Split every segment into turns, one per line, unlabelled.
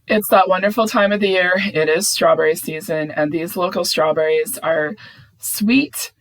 It's that wonderful time of the year. It is strawberry season, and these local strawberries are sweet,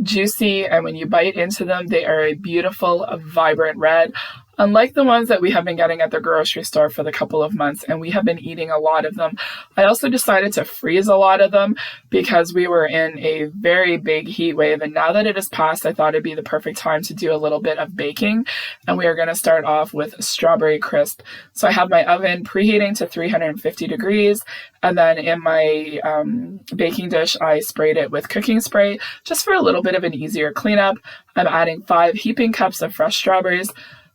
juicy, and when you bite into them, they are a beautiful, vibrant red, unlike the ones that we have been getting at the grocery store for the couple of months, and we have been eating a lot of them. I also decided to freeze a lot of them because we were in a very big heat wave, and now that it has passed, I thought it'd be the perfect time to do a little bit of baking, and we are going to start off with strawberry crisp. So I have my oven preheating to 350 degrees, and then in my baking dish, I sprayed it with cooking spray just for a little bit of an easier cleanup. I'm adding 5 heaping cups of fresh strawberries,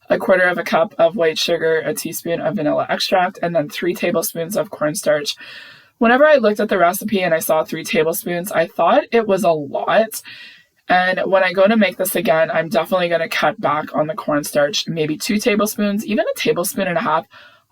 a quarter of a cup of white sugar, a teaspoon of vanilla extract, and then 3 tablespoons of cornstarch. Whenever I looked at the recipe and I saw 3 tablespoons, I thought it was a lot. And when I go to make this again, I'm definitely going to cut back on the cornstarch, maybe 2 tablespoons, even a tablespoon and a half.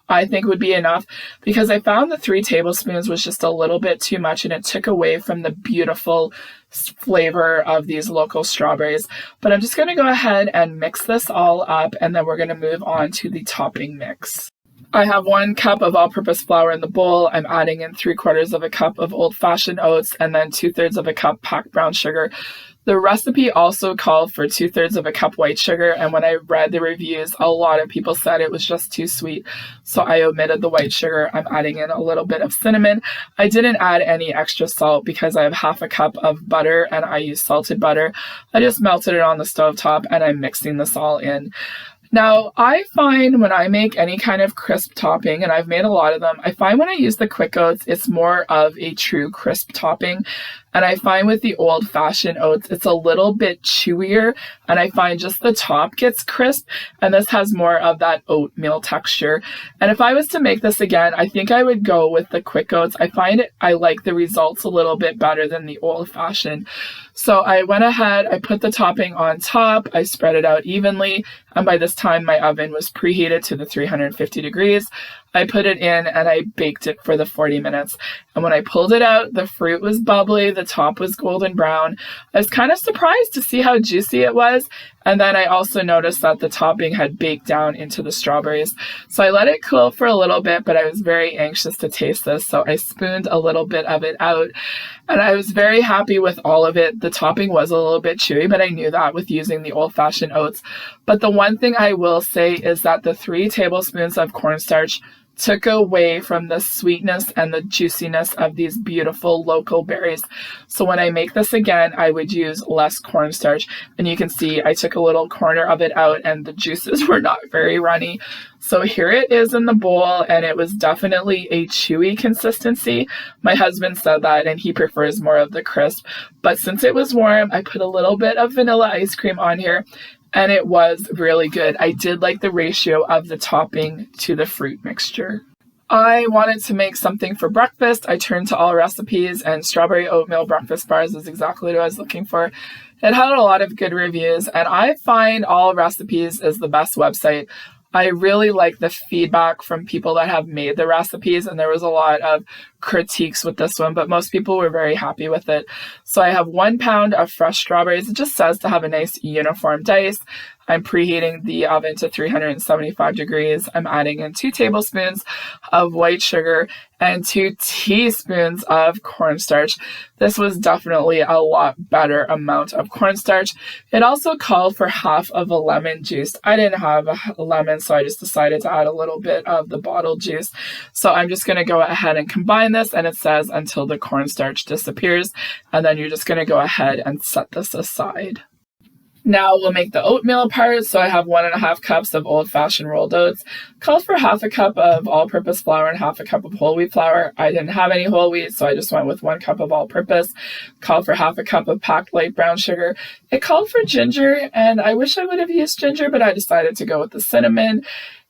I think would be enough because I found the 3 tablespoons was just a little bit too much and it took away from the beautiful flavor of these local strawberries. But I'm just going to go ahead and mix this all up and then we're going to move on to the topping mix. I have 1 cup of all-purpose flour in the bowl. I'm adding in 3/4 of a cup of old-fashioned oats and then 2/3 of a cup packed brown sugar. The recipe also called for 2/3 of a cup white sugar, and when I read the reviews, a lot of people said it was just too sweet, so I omitted the white sugar. I'm adding in a little bit of cinnamon. I didn't add any extra salt because I have 1/2 cup of butter, and I use salted butter. I just melted it on the stovetop, and I'm mixing this all in. Now, I find when I make any kind of crisp topping, and I've made a lot of them, I find when I use the quick oats, it's more of a true crisp topping. And I find with the old-fashioned oats, it's a little bit chewier, and I find just the top gets crisp, and this has more of that oatmeal texture. And if I was to make this again, I think I would go with the quick oats. I find I like the results a little bit better than the old-fashioned. So I went ahead, I put the topping on top, I spread it out evenly, and by this time my oven was preheated to the 350 degrees. I put it in and I baked it for the 40 minutes. And when I pulled it out, the fruit was bubbly, the top was golden brown. I was kind of surprised to see how juicy it was. And then I also noticed that the topping had baked down into the strawberries. So I let it cool for a little bit, but I was very anxious to taste this. So I spooned a little bit of it out and I was very happy with all of it. The topping was a little bit chewy, but I knew that with using the old-fashioned oats. But the one thing I will say is that the 3 tablespoons of cornstarch took away from the sweetness and the juiciness of these beautiful local berries. So when I make this again, I would use less cornstarch. And you can see I took a little corner of it out and the juices were not very runny. So here it is in the bowl, and it was definitely a chewy consistency. My husband said that, and he prefers more of the crisp. But since it was warm, I put a little bit of vanilla ice cream on here, and it was really good. I did like the ratio of the topping to the fruit mixture. I wanted to make something for breakfast. I turned to all recipes, and strawberry oatmeal breakfast bars is exactly what I was looking for. It had a lot of good reviews, and I find All Recipes is the best website. I really like the feedback from people that have made the recipes, and there was a lot of critiques with this one, but most people were very happy with it. So I have 1 pound of fresh strawberries. It just says to have a nice uniform dice. I'm preheating the oven to 375 degrees. I'm adding in 2 tablespoons of white sugar and 2 teaspoons of cornstarch. This was definitely a lot better amount of cornstarch. It also called for 1/2 of a lemon juice. I didn't have a lemon, so I just decided to add a little bit of the bottled juice. So I'm just going to go ahead and combine this, and it says until the cornstarch disappears, and then you're just going to go ahead and set this aside. Now we'll make the oatmeal part. So I have 1.5 cups of old-fashioned rolled oats. Called for 1/2 cup of all-purpose flour and 1/2 cup of whole wheat flour. I didn't have any whole wheat, so I just went with 1 cup of all-purpose. Called for 1/2 cup of packed light brown sugar. It called for ginger, and I wish I would have used ginger, but I decided to go with the cinnamon.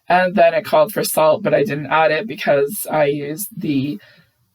And then it called for salt, but I didn't add it because I used the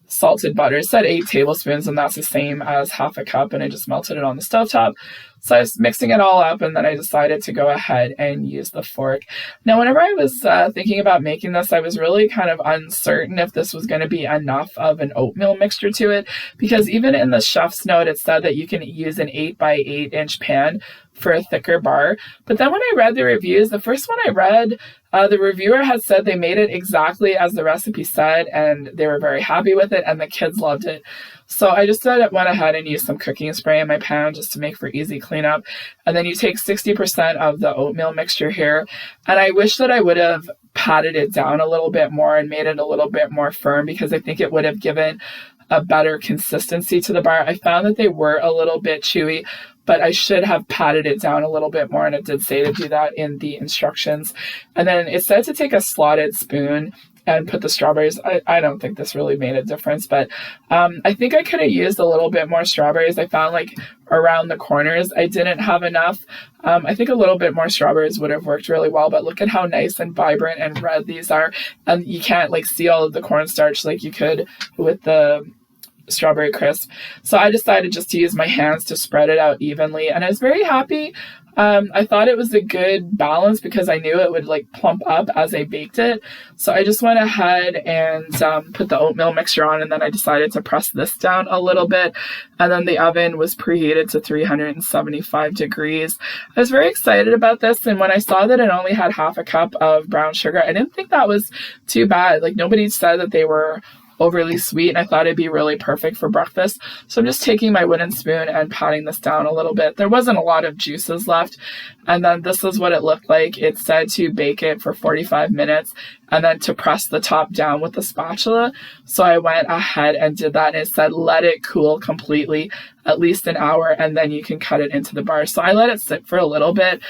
salted butter. It said 8 tablespoons, and that's the same as 1/2 cup, and I just melted it on the stovetop. So I was mixing it all up, and then I decided to go ahead and use the fork. Now, whenever I was thinking about making this, I was really kind of uncertain if this was going to be enough of an oatmeal mixture to it, because even in the chef's note, it said that you can use an 8 by 8 inch pan for a thicker bar. But then when I read the reviews, the first one I read The reviewer had said they made it exactly as the recipe said, and they were very happy with it, and the kids loved it. So I just went ahead and used some cooking spray in my pan just to make for easy cleanup. And then you take 60% of the oatmeal mixture here. And I wish that I would have patted it down a little bit more and made it a little bit more firm, because I think it would have given a better consistency to the bar. I found that they were a little bit chewy, but I should have patted it down a little bit more, and it did say to do that in the instructions. And then it said to take a slotted spoon and put the strawberries. I don't think this really made a difference, but I think I could have used a little bit more strawberries. I found like around the corners I didn't have enough. I think a little bit more strawberries would have worked really well, but look at how nice and vibrant and red these are. And you can't like see all of the cornstarch like you could with the strawberry crisp. So I decided just to use my hands to spread it out evenly, and I was very happy. I thought it was a good balance because I knew it would like plump up as I baked it. So I just went ahead and put the oatmeal mixture on, and then I decided to press this down a little bit. And then the oven was preheated to 375 degrees. I was very excited about this, and when I saw that it only had half a cup of brown sugar, I didn't think that was too bad. Like, nobody said that they were overly sweet, and I thought it'd be really perfect for breakfast. So I'm just taking my wooden spoon and patting this down a little bit. There wasn't a lot of juices left, and then this is what it looked like. It said to bake it for 45 minutes and then to press the top down with the spatula. So I went ahead and did that, and it said let it cool completely, at least an hour, and then you can cut it into the bar. So I let it sit for a little bit,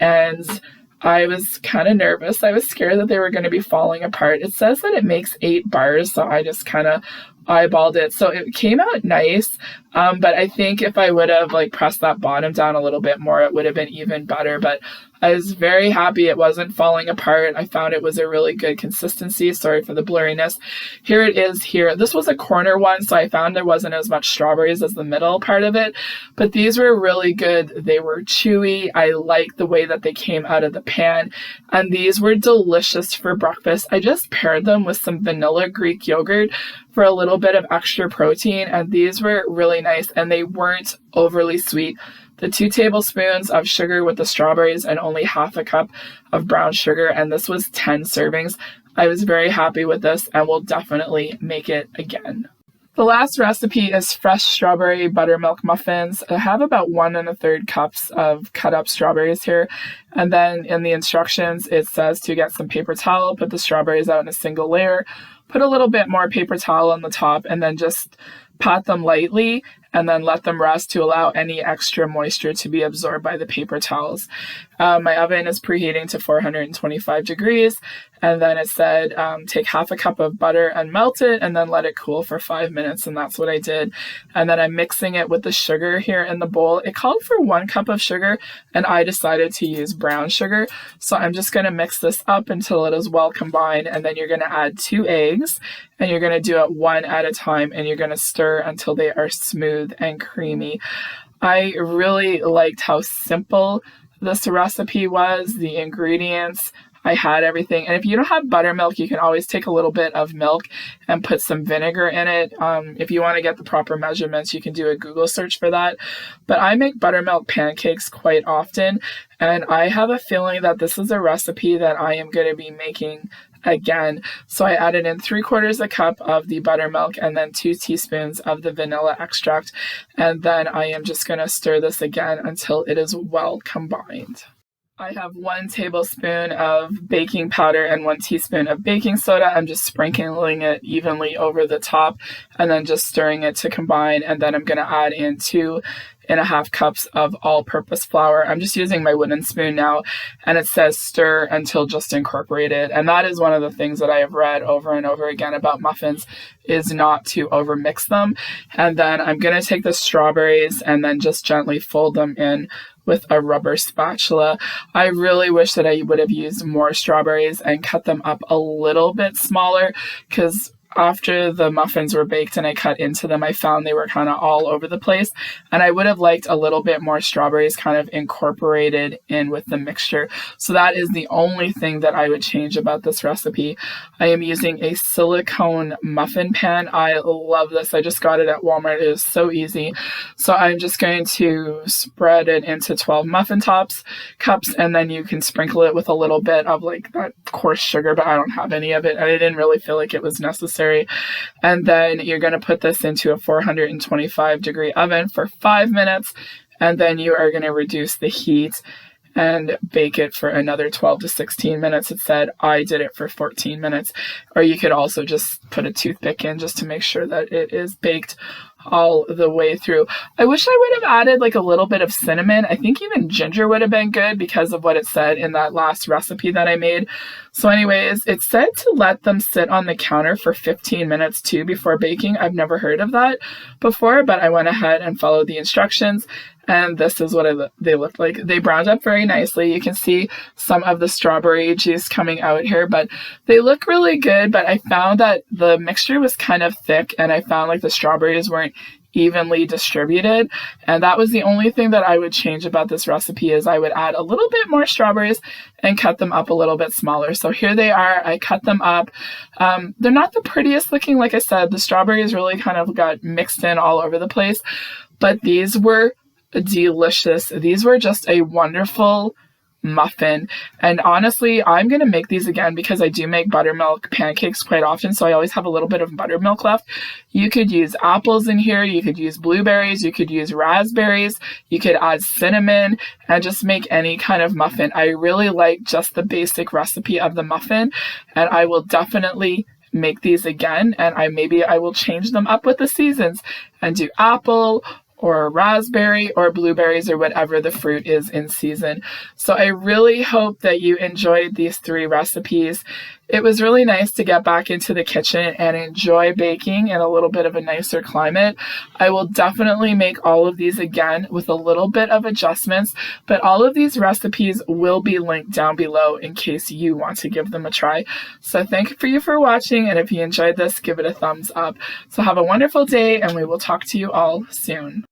and I was kind of nervous. I was scared that they were going to be falling apart. It says that it makes 8 bars, so I just kind of eyeballed it. So it came out nice, but I think if I would have like pressed that bottom down a little bit more, it would have been even better. But I was very happy it wasn't falling apart. I found it was a really good consistency. Sorry for the blurriness. Here it is here. This was a corner one, so I found there wasn't as much strawberries as the middle part of it, but these were really good. They were chewy. I liked the way that they came out of the pan, and these were delicious for breakfast. I just paired them with some vanilla Greek yogurt for a little bit of extra protein, and these were really nice, and they weren't overly sweet. The 2 tablespoons of sugar with the strawberries and only half a cup of brown sugar, and this was 10 servings. I was very happy with this and will definitely make it again. The last recipe is fresh strawberry buttermilk muffins. I have about 1 1/3 cups of cut up strawberries here. And then in the instructions, it says to get some paper towel, put the strawberries out in a single layer, put a little bit more paper towel on the top, and then just pat them lightly and then let them rest to allow any extra moisture to be absorbed by the paper towels. My oven is preheating to 425 degrees, and then it said take half a cup of butter and melt it and then let it cool for 5 minutes, and that's what I did. And then I'm mixing it with the sugar here in the bowl. It called for 1 cup of sugar, and I decided to use brown sugar. So I'm just going to mix this up until it is well combined, and then you're going to add 2 eggs, and you're going to do it one at a time, and you're going to stir until they are smooth and creamy. I really liked how simple this recipe was. The ingredients, I had everything. And if you don't have buttermilk, you can always take a little bit of milk and put some vinegar in it. If you want to get the proper measurements, you can do a Google search for that. But I make buttermilk pancakes quite often, and I have a feeling that this is a recipe that I am going to be making again. So I added in 3/4 cup of the buttermilk and then 2 teaspoons of the vanilla extract. And then I am just going to stir this again until it is well combined. I have 1 tablespoon of baking powder and 1 teaspoon of baking soda. I'm just sprinkling it evenly over the top and then just stirring it to combine. And then I'm going to add in 2.5 cups of all-purpose flour. I'm just using my wooden spoon now, and it says stir until just incorporated. And that is one of the things that I have read over and over again about muffins, is not to overmix them. And then I'm going to take the strawberries and then just gently fold them in with a rubber spatula. I really wish that I would have used more strawberries and cut them up a little bit smaller, because after the muffins were baked and I cut into them, I found they were kind of all over the place, and I would have liked a little bit more strawberries kind of incorporated in with the mixture. So that is the only thing that I would change about this recipe. I am using a silicone muffin pan. I love this. I just got it at Walmart. It is so easy. So I'm just going to spread it into 12 muffin cups, and then you can sprinkle it with a little bit of like that coarse sugar, but I don't have any of it, and I didn't really feel like it was necessary. And then you're going to put this into a 425-degree oven for 5 minutes, and then you are going to reduce the heat and bake it for another 12 to 16 minutes. It said I did it for 14 minutes, or you could also just put a toothpick in just to make sure that it is baked all the way through. I wish I would have added like a little bit of cinnamon. I think even ginger would have been good because of what it said in that last recipe that I made. So anyways, it said to let them sit on the counter for 15 minutes too before baking. I've never heard of that before, but I went ahead and followed the instructions. And this is what they look like. They browned up very nicely. You can see some of the strawberry juice coming out here, but they look really good. But I found that the mixture was kind of thick, and I found like the strawberries weren't evenly distributed. And that was the only thing that I would change about this recipe, is I would add a little bit more strawberries and cut them up a little bit smaller. So here they are. I cut them up. They're not the prettiest looking. Like I said, the strawberries really kind of got mixed in all over the place, but these were delicious. These were just a wonderful muffin. And honestly, I'm going to make these again because I do make buttermilk pancakes quite often, so I always have a little bit of buttermilk left. You could use apples in here, you could use blueberries, you could use raspberries, you could add cinnamon, and just make any kind of muffin. I really like just the basic recipe of the muffin, and I will definitely make these again, and maybe I will change them up with the seasons and do apple or raspberry or blueberries or whatever the fruit is in season. So I really hope that you enjoyed these 3 recipes. It was really nice to get back into the kitchen and enjoy baking in a little bit of a nicer climate. I will definitely make all of these again with a little bit of adjustments, but all of these recipes will be linked down below in case you want to give them a try. So thank you for watching, and if you enjoyed this, give it a thumbs up. So have a wonderful day, and we will talk to you all soon.